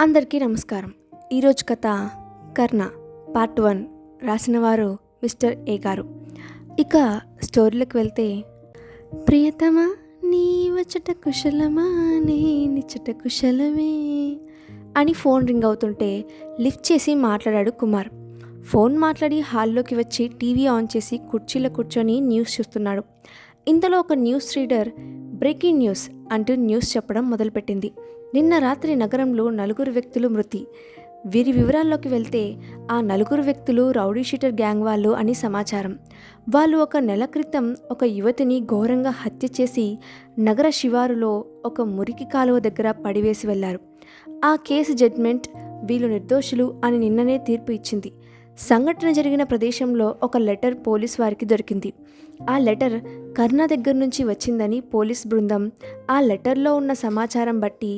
అందరికీ నమస్కారం. ఈరోజు కథ కర్ణ పార్ట్ 1 రాసినవారు మిస్టర్ ఏ గారు. ఇక స్టోరీలోకి వెళ్తే, ప్రియతమా నీ వచ్చట కుశలమా నే నిచ్చట కుశలమే అని ఫోన్ రింగ్ అవుతుంటే లిఫ్ట్ చేసి మాట్లాడాడు కుమార్. ఫోన్ మాట్లాడి హాల్లోకి వచ్చి టీవీ ఆన్ చేసి కుర్చీలో కూర్చొని న్యూస్ చూస్తున్నాడు. ఇంతలో ఒక న్యూస్ రీడర్ బ్రేకింగ్ న్యూస్ అంటూ న్యూస్ చెప్పడం మొదలుపెట్టింది. నిన్న రాత్రి నగరంలో 4 వ్యక్తులు మృతి. వీరి వివరాల్లోకి వెళ్తే, ఆ 4 వ్యక్తులు రౌడీ షీటర్ గ్యాంగ్ వాళ్ళు అని సమాచారం. వాళ్ళు 1 నెల క్రితం ఒక యువతిని ఘోరంగా హత్య చేసి నగర శివారులో ఒక మురికి కాలువ దగ్గర పడివేసి వెళ్లారు. ఆ కేసు జడ్జ్మెంట్ వీళ్ళు నిర్దోషులు అని నిన్ననే తీర్పు ఇచ్చింది. సంఘటన జరిగిన ప్రదేశంలో ఒక లెటర్ పోలీస్ వారికి దొరికింది. ఆ లెటర్ కర్ణ దగ్గర నుంచి వచ్చిందని పోలీస్ బృందం ఆ లెటర్లో ఉన్న సమాచారం బట్టి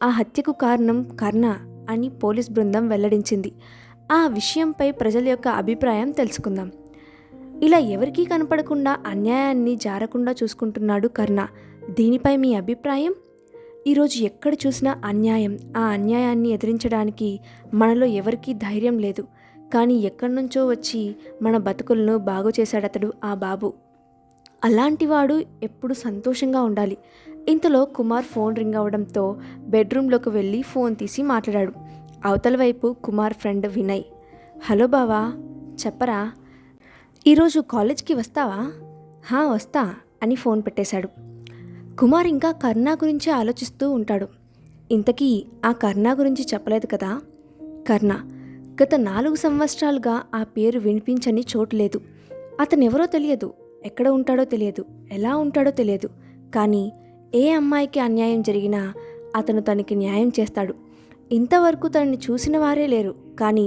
ఆ హత్యకు కారణం కర్ణ అని పోలీస్ బృందం వెల్లడించింది. ఆ విషయంపై ప్రజల యొక్క అభిప్రాయం తెలుసుకుందాం. ఇలా ఎవరికీ కనపడకుండా అన్యాయాన్ని జారకుండా చూసుకుంటున్నాడు కర్ణ. దీనిపై మీ అభిప్రాయం? ఈరోజు ఎక్కడ చూసినా అన్యాయం. ఆ అన్యాయాన్ని ఎదిరించడానికి మనలో ఎవరికీ ధైర్యం లేదు. కానీ ఎక్కడి నుంచో వచ్చి మన బతుకులను బాగు చేశాడతడు ఆ బాబు. అలాంటివాడు ఎప్పుడు సంతోషంగా ఉండాలి. ఇంతలో కుమార్ ఫోన్ రింగ్ అవడంతో బెడ్రూమ్లోకి వెళ్ళి ఫోన్ తీసి మాట్లాడాడు. అవతల వైపు కుమార్ ఫ్రెండ్ వినయ్. హలో బావా, చెప్పరా, ఈరోజు కాలేజ్కి వస్తావా? వస్తా అని ఫోన్ పెట్టేశాడు. కుమార్ ఇంకా కర్ణ గురించి ఆలోచిస్తూ ఉంటాడు. ఇంతకీ ఆ కర్ణ గురించి చెప్పలేదు కదా. కర్ణ గత 4 సంవత్సరాలుగా ఆ పేరు వినిపించని చోటు లేదు. అతనెవరో తెలియదు, ఎక్కడ ఉంటాడో తెలియదు, ఎలా ఉంటాడో తెలియదు. కానీ ఏ అమ్మాయికి అన్యాయం జరిగినా అతను తనకి న్యాయం చేస్తాడు. ఇంతవరకు తనని చూసిన వారే లేరు, కానీ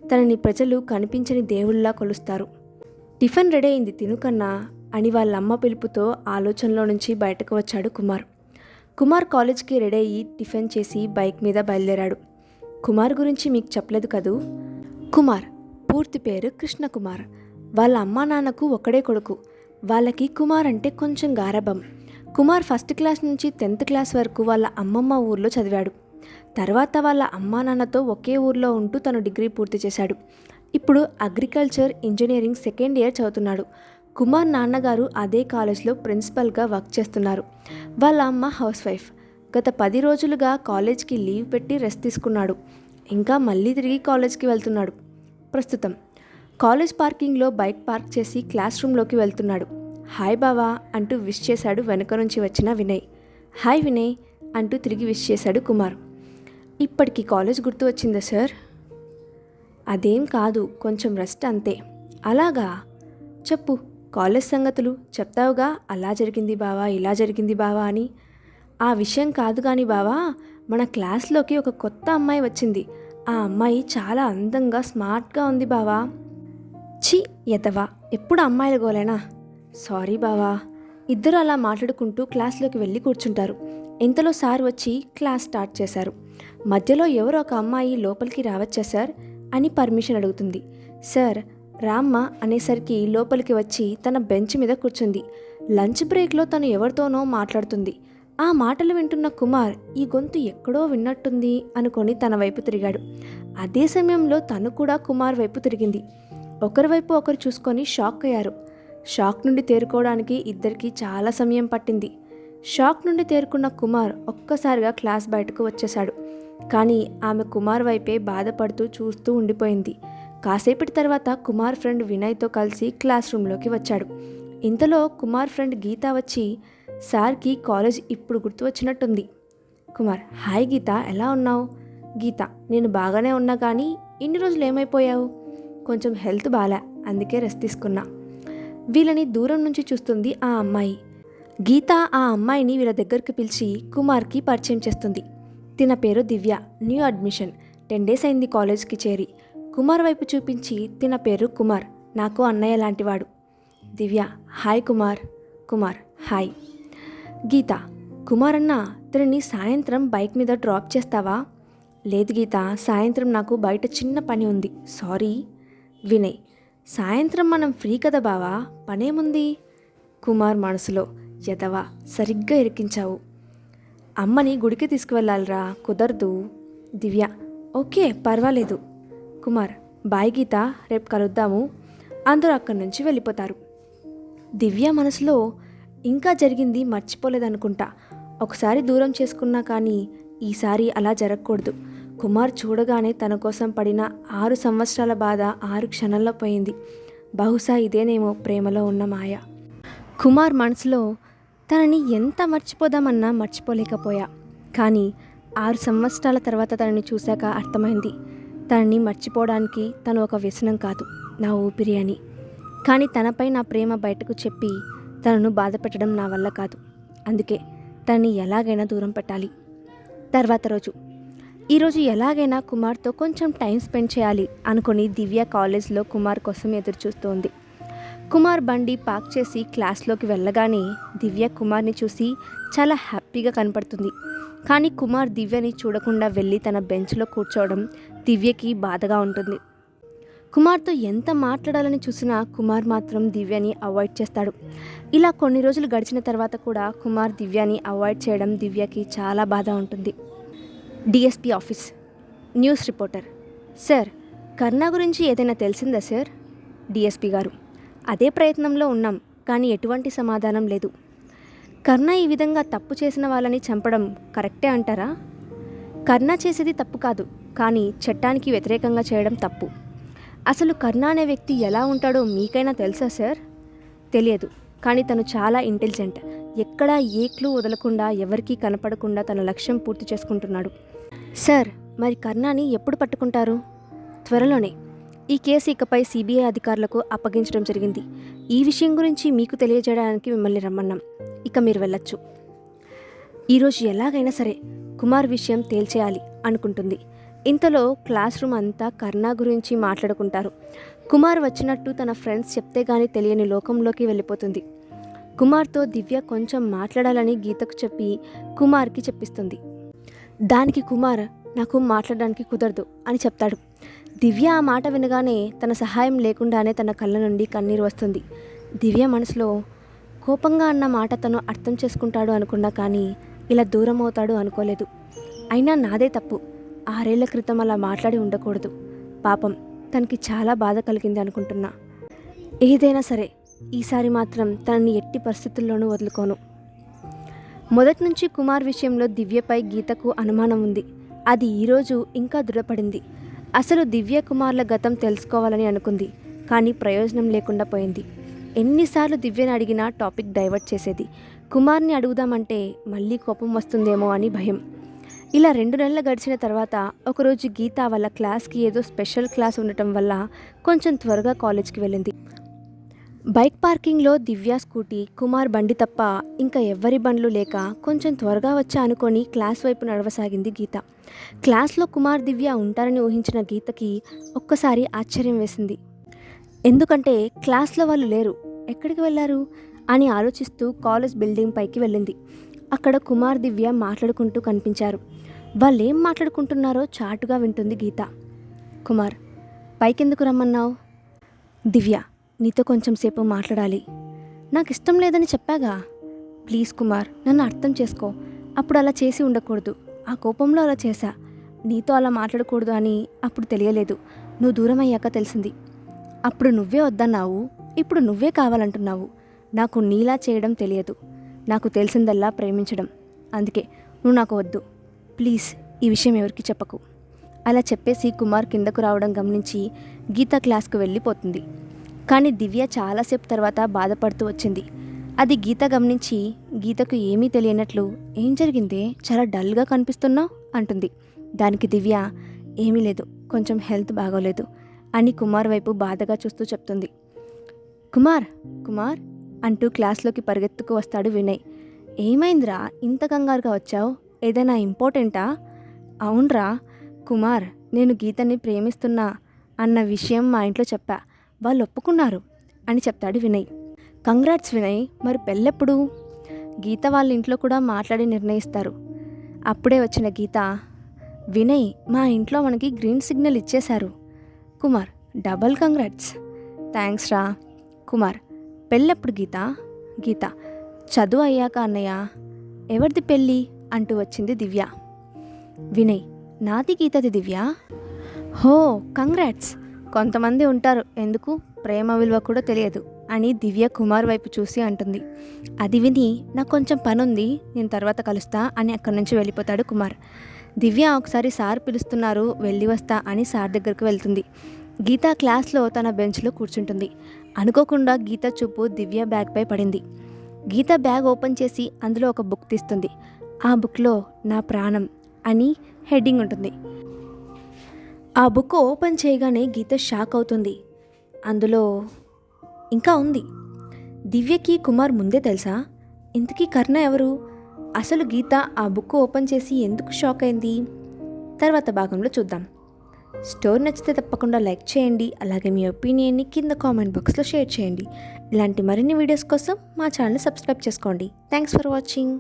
తనని ప్రజలు కనిపించని దేవుళ్ళలా కొలుస్తారు. టిఫిన్ రెడీ అయింది, తినుకన్నా అని వాళ్ళమ్మ పిలుపుతో ఆలోచనలో నుంచి బయటకు వచ్చాడు కుమార్. కుమార్ కాలేజ్కి రెడీ అయ్యి టిఫిన్ చేసి బైక్ మీద బయలుదేరాడు. కుమార్ గురించి మీకు చెప్పలేదు కదూ. కుమార్ పూర్తి పేరు కృష్ణకుమార్. వాళ్ళ అమ్మా నాన్నకు ఒక్కడే కొడుకు. వాళ్ళకి కుమార్ అంటే కొంచెం గారాబం. కుమార్ 1st క్లాస్ నుంచి 10th క్లాస్ వరకు వాళ్ళ అమ్మమ్మ ఊర్లో చదివాడు. తర్వాత వాళ్ళ అమ్మా నాన్నతో ఒకే ఊర్లో ఉంటూ తను డిగ్రీ పూర్తి చేశాడు. ఇప్పుడు అగ్రికల్చర్ ఇంజనీరింగ్ 2nd ఇయర్ చదువుతున్నాడు. కుమార్ నాన్నగారు అదే కాలేజ్లో ప్రిన్సిపల్గా వర్క్ చేస్తున్నారు. వాళ్ళ అమ్మ హౌస్ వైఫ్. గత 10 రోజులుగా కాలేజ్కి లీవ్ పెట్టి రెస్ట్ తీసుకున్నాడు. ఇంకా మళ్ళీ తిరిగి కాలేజ్కి వెళ్తున్నాడు. ప్రస్తుతం కాలేజ్ పార్కింగ్లో బైక్ పార్క్ చేసి క్లాస్ రూమ్లోకి వెళ్తున్నాడు. హాయ్ బావా అంటూ విష్ చేశాడు వెనుక నుంచి వచ్చిన వినయ్. హాయ్ వినయ్ అంటూ తిరిగి విష్ చేశాడు కుమార్. ఇప్పటికి కాలేజ్ గుర్తు వచ్చిందా సార్? అదేం కాదు, కొంచెం రెస్ట్ అంతే. అలాగా, చెప్పు, కాలేజ్ సంగతులు చెప్తావుగా. అలా జరిగింది బావా, ఇలా జరిగింది బావా అని. ఆ విషయం కాదు కానీ బావా, మన క్లాస్లోకి ఒక కొత్త అమ్మాయి వచ్చింది. ఆ అమ్మాయి చాలా అందంగా స్మార్ట్గా ఉంది బావా. ఛీ ఎతవా, ఎప్పుడు అమ్మాయిల గోలేనా? సారీ బావా. ఇద్దరు అలా మాట్లాడుకుంటూ క్లాస్లోకి వెళ్ళి కూర్చుంటారు. ఇంతలో సార్ వచ్చి క్లాస్ స్టార్ట్ చేశారు. మధ్యలో ఎవరో ఒక అమ్మాయి లోపలికి రావచ్చా సార్ అని పర్మిషన్ అడుగుతుంది. సార్ రామ్మ అనేసరికి లోపలికి వచ్చి తన బెంచ్ మీద కూర్చుంది. లంచ్ బ్రేక్లో తను ఎవరితోనో మాట్లాడుతుంది. ఆ మాటలు వింటున్న కుమార్ ఈ గొంతు ఎక్కడో విన్నట్టుంది అనుకొని తన వైపు తిరిగాడు. అదే సమయంలో తను కూడా కుమార్ వైపు తిరిగింది. ఒకరి వైపు ఒకరు చూసుకొని షాక్ అయ్యారు. షాక్ నుండి తేరుకోవడానికి ఇద్దరికి చాలా సమయం పట్టింది. షాక్ నుండి తేరుకున్న కుమార్ ఒక్కసారిగా క్లాస్ బయటకు వచ్చేశాడు. కానీ ఆమె కుమార్ వైపే బాధపడుతూ చూస్తూ ఉండిపోయింది. కాసేపటి తర్వాత కుమార్ ఫ్రెండ్ వినయ్తో కలిసి క్లాస్ రూమ్లోకి వచ్చాడు. ఇంతలో కుమార్ ఫ్రెండ్ గీత వచ్చి, సార్కి కాలేజ్ ఇప్పుడు గుర్తు వచ్చినట్టుంది. కుమార్ హాయ్ గీత, ఎలా ఉన్నావు? గీత నేను బాగానే ఉన్నా, కానీ ఇన్ని రోజులు ఏమైపోయావు? కొంచెం హెల్త్ బాలే, అందుకే రెస్ట్ తీసుకున్నా. వీళ్ళని దూరం నుంచి చూస్తుంది ఆ అమ్మాయి. గీత ఆ అమ్మాయిని వీళ్ళ దగ్గరికి పిలిచి కుమార్కి పరిచయం చేస్తుంది. తిన పేరు దివ్య, న్యూ అడ్మిషన్, 10 days అయింది కాలేజ్కి చేరి. కుమార్ వైపు చూపించి తిన పేరు కుమార్, నాకు అన్నయ్య లాంటివాడు. దివ్య హాయ్ కుమార్. కుమార్ హాయ్. గీత కుమార్ అన్న, తనని సాయంత్రం బైక్ మీద డ్రాప్ చేస్తావా? లేదు గీత, సాయంత్రం నాకు బయట చిన్న పని ఉంది, సారీ. వినయ్ సాయంత్రం మనం ఫ్రీ కదా బావా, పనేముంది? కుమార్ మనసులో, యదవా సరిగ్గా ఇరికించావు. అమ్మని గుడికి తీసుకువెళ్ళాలిరా, కుదరదు. దివ్య ఓకే, పర్వాలేదు. కుమార్, బాయ్ గీత, రేపు కలుద్దాము. అందరూ అక్కడి నుంచి వెళ్ళిపోతారు. దివ్య మనసులో ఇంకా జరిగింది మర్చిపోలేదనుకుంటా. ఒకసారి దూరం చేసుకున్నా కానీ ఈసారి అలా జరగకూడదు. కుమార్ చూడగానే తన కోసం పడిన 6 సంవత్సరాల బాధ 6 క్షణాల్లో పోయింది. బహుశా ఇదేనేమో ప్రేమలో ఉన్న మాయ. కుమార్ మనసులో తనని ఎంత మర్చిపోదామన్నా మర్చిపోలేకపోయా. కానీ 6 సంవత్సరాల తర్వాత తనని చూశాక అర్థమైంది, తనని మర్చిపోవడానికి తను ఒక వ్యసనం కాదు, నా ఊపిరి అని. కానీ తనపై నా ప్రేమ బయటకు చెప్పి తనను బాధ పెట్టడం నా వల్ల కాదు. అందుకే తనని ఎలాగైనా దూరం పెట్టాలి. తర్వాత రోజు, ఈరోజు ఎలాగైనా కుమార్తో కొంచెం టైం స్పెండ్ చేయాలి అనుకుని దివ్య కాలేజ్లో కుమార్ కోసం ఎదురు చూస్తోంది. కుమార్ బండి పార్క్ చేసి క్లాస్లోకి వెళ్ళగానే దివ్య కుమార్ని చూసి చాలా హ్యాపీగా కనపడుతుంది. కానీ కుమార్ దివ్యని చూడకుండా వెళ్ళి తన బెంచ్లో కూర్చోవడం దివ్యకి బాధగా ఉంటుంది. కుమార్తో ఎంత మాట్లాడాలని చూసినా కుమార్ మాత్రం దివ్యని అవాయిడ్ చేస్తాడు. ఇలా కొన్ని రోజులు గడిచిన తర్వాత కూడా కుమార్ దివ్యని అవాయిడ్ చేయడం దివ్యకి చాలా బాధ ఉంటుంది. DSP office. News reporter: sir, Karna గురించి ఏదైనా తెలిసిందా సార్? డిఎస్పీ గారు: అదే ప్రయత్నంలో ఉన్నాం, కానీ ఎటువంటి సమాధానం లేదు. కర్ణ ఈ విధంగా తప్పు చేసిన వాళ్ళని చంపడం కరెక్టే అంటారా? కర్ణ చేసేది తప్పు కాదు, కానీ చట్టానికి వ్యతిరేకంగా చేయడం తప్పు. అసలు కర్ణ అనే వ్యక్తి ఎలా ఉంటాడో మీకైనా తెలుసా సార్? తెలియదు, కానీ తను చాలా ఇంటెలిజెంట్. ఎక్కడా ఏ క్లూ వదలకుండా, ఎవరికీ కనపడకుండా తన లక్ష్యం పూర్తి చేసుకుంటున్నాడు. సార్, మరి కర్ణని ఎప్పుడు పట్టుకుంటారు? త్వరలోనే. ఈ కేసు ఇకపై సిబిఐ అధికారులకు అప్పగించడం జరిగింది. ఈ విషయం గురించి మీకు తెలియజేయడానికి మిమ్మల్ని రమ్మన్నాం. ఇక మీరు వెళ్ళొచ్చు. ఈరోజు ఎలాగైనా సరే కుమార్ విషయం తేల్చేయాలి అనుకుంటుంది. ఇంతలో క్లాస్ రూమ్ అంతా కర్ణ గురించి మాట్లాడుకుంటారు. కుమార్ వచ్చినట్టు తన ఫ్రెండ్స్ చెప్తే గానీ తెలియని లోకంలోకి వెళ్ళిపోతుంది. కుమార్తో దివ్య కొంచెం మాట్లాడాలని గీతకు చెప్పి కుమార్కి చెప్పిస్తుంది. దానికి కుమార్, నాకు మాట్లాడడానికి కుదరదు అని చెప్తాడు. దివ్య ఆ మాట వినగానే తన సహాయం లేకుండానే తన కళ్ళ నుండి కన్నీరు వస్తుంది. దివ్య మనసులో, కోపంగా అన్న మాట తను అర్థం చేసుకుంటాడు అనుకున్నా కానీ ఇలా దూరం అవుతాడు అనుకోలేదు. అయినా నాదే తప్పు. 6 ఏళ్ల క్రితం అలా మాట్లాడి ఉండకూడదు. పాపం, తనకి చాలా బాధ కలిగింది అనుకుంటున్నా. ఏదైనా సరే ఈసారి మాత్రం తనని ఎట్టి పరిస్థితుల్లోనూ వదులుకోను. మొదటి నుంచి కుమార్ విషయంలో దివ్యపై గీతకు అనుమానం ఉంది. అది ఈరోజు ఇంకా దృఢపడింది. అసలు దివ్య కుమార్ల గతం తెలుసుకోవాలని అనుకుంది, కానీ ప్రయోజనం లేకుండా పోయింది. ఎన్నిసార్లు దివ్యని అడిగినా టాపిక్ డైవర్ట్ చేసేది. కుమార్ని అడుగుదామంటే మళ్ళీ కోపం వస్తుందేమో అని భయం. ఇలా 2 నెలలు గడిచిన తర్వాత ఒకరోజు గీత వాళ్ళ క్లాస్కి ఏదో స్పెషల్ క్లాస్ ఉండటం వల్ల కొంచెం త్వరగా కాలేజ్కి వెళ్ళింది. బైక్ పార్కింగ్లో దివ్య స్కూటీ, కుమార్ బండి తప్ప ఇంకా ఎవ్వరి బండ్లు లేక కొంచెం త్వరగా వచ్చా అనుకొని క్లాస్ వైపు నడవసాగింది గీత. క్లాస్లో కుమార్, దివ్య ఉంటారని ఊహించిన గీతకి ఒక్కసారి ఆశ్చర్యం వేసింది. ఎందుకంటే క్లాస్లో వాళ్ళు లేరు. ఎక్కడికి వెళ్ళారు అని ఆలోచిస్తూ కాలేజ్ బిల్డింగ్ పైకి వెళ్ళింది. అక్కడ కుమార్, దివ్య మాట్లాడుకుంటూ కనిపించారు. వాళ్ళేం మాట్లాడుకుంటున్నారో చాటుగా వింటుంది గీత. కుమార్: పైకెందుకు రమ్మన్నావు? దివ్య: నీతో కొంచెం సేపు మాట్లాడాలి. నాకు ఇష్టం లేదని చెప్పాగా. ప్లీజ్ కుమార్, నన్ను అర్థం చేసుకో. అప్పుడు అలా చేసి ఉండకూడదు. ఆ కోపంలో అలా చేశా. నీతో అలా మాట్లాడకూడదు అని అప్పుడు తెలియలేదు. నువ్వు దూరం అయ్యాక తెలిసింది. అప్పుడు నువ్వే వద్దన్నావు, ఇప్పుడు నువ్వే కావాలంటున్నావు. నాకు నీలా చేయడం తెలియదు. నాకు తెలిసిందల్లా ప్రేమించడం. అందుకే నువ్వు నాకు వద్దు. ప్లీజ్ ఈ విషయం ఎవరికి చెప్పకు. అలా చెప్పేసి కుమార్ కిందకు రావడం గమనించి గీత క్లాస్కు వెళ్ళిపోతుంది. కానీ దివ్య చాలాసేపు తర్వాత బాధపడుతూ వచ్చింది. అది గీత గమనించి, గీతకు ఏమీ తెలియనట్లు, ఏం జరిగిందే, చాలా డల్గా కనిపిస్తున్నావు అంటుంది. దానికి దివ్య, ఏమీ లేదు, కొంచెం హెల్త్ బాగోలేదు అని కుమార్ వైపు బాధగా చూస్తూ చెప్తుంది. కుమార్ కుమార్ అంటూ క్లాస్లోకి పరిగెత్తుకు వస్తాడు వినయ్. ఏమైందిరా, ఇంత కంగారుగా వచ్చావు? ఏదైనా ఇంపార్టెంటా? అవునరా కుమార్, నేను గీతని ప్రేమిస్తున్నా అన్న విషయం మా ఇంట్లో చెప్పా. వాళ్ళు ఒప్పుకున్నారు అని చెప్తాడు వినయ్. కంగ్రాట్స్ వినయ్. మరి పెళ్ళెప్పుడు? గీత వాళ్ళ ఇంట్లో కూడా మాట్లాడి నిర్ణయిస్తారు. అప్పుడే వచ్చిన గీత, వినయ్, మా ఇంట్లో మనకి గ్రీన్ సిగ్నల్ ఇచ్చేశారు. Kumar: double congrats. థ్యాంక్స్ రా. కుమార్: పెళ్ళెప్పుడు గీత? గీత: చదువు అయ్యాక అన్నయ్య. ఎవరిది పెళ్ళి అంటూ వచ్చింది దివ్య. వినయ్: నాది గీతది దివ్య. హో, కంగ్రాట్స్. కొంతమంది ఉంటారు ఎందుకు ప్రేమ విలువ కూడా తెలియదు అని దివ్య కుమార్ వైపు చూసి అంటుంది. అది విని నాకు కొంచెం పనుంది, నేను తర్వాత కలుస్తా అని అక్కడి నుంచి వెళ్ళిపోతాడు కుమార్. దివ్య ఒకసారి సార్ పిలుస్తున్నారు, వెళ్ళి వస్తా అని సార్ దగ్గరకు వెళ్తుంది. గీత క్లాస్లో తన బెంచ్లో కూర్చుంటుంది. అనుకోకుండా గీత చూపు దివ్య బ్యాగ్పై పడింది. గీత బ్యాగ్ ఓపెన్ చేసి అందులో ఒక బుక్ తీస్తుంది. ఆ బుక్లో నా ప్రాణం అని హెడ్డింగ్ ఉంటుంది. ఆ బుక్ ఓపెన్ చేయగానే గీత షాక్ అవుతుంది. అందులో ఇంకా ఉంది. దివ్యకి కుమార్ ముందే తెలుసా? ఇంతకీ కర్ణ ఎవరు? అసలు గీత ఆ బుక్ ఓపెన్ చేసి ఎందుకు షాక్ అయింది? తర్వాత భాగంలో చూద్దాం. స్టోరీ నచ్చితే తప్పకుండా లైక్ చేయండి. అలాగే మీ ఒపీనియన్ని కింద కామెంట్ బాక్స్లో షేర్ చేయండి. ఇలాంటి మరిన్ని వీడియోస్ కోసం మా ఛానల్ని సబ్స్క్రైబ్ చేసుకోండి. Thanks for watching.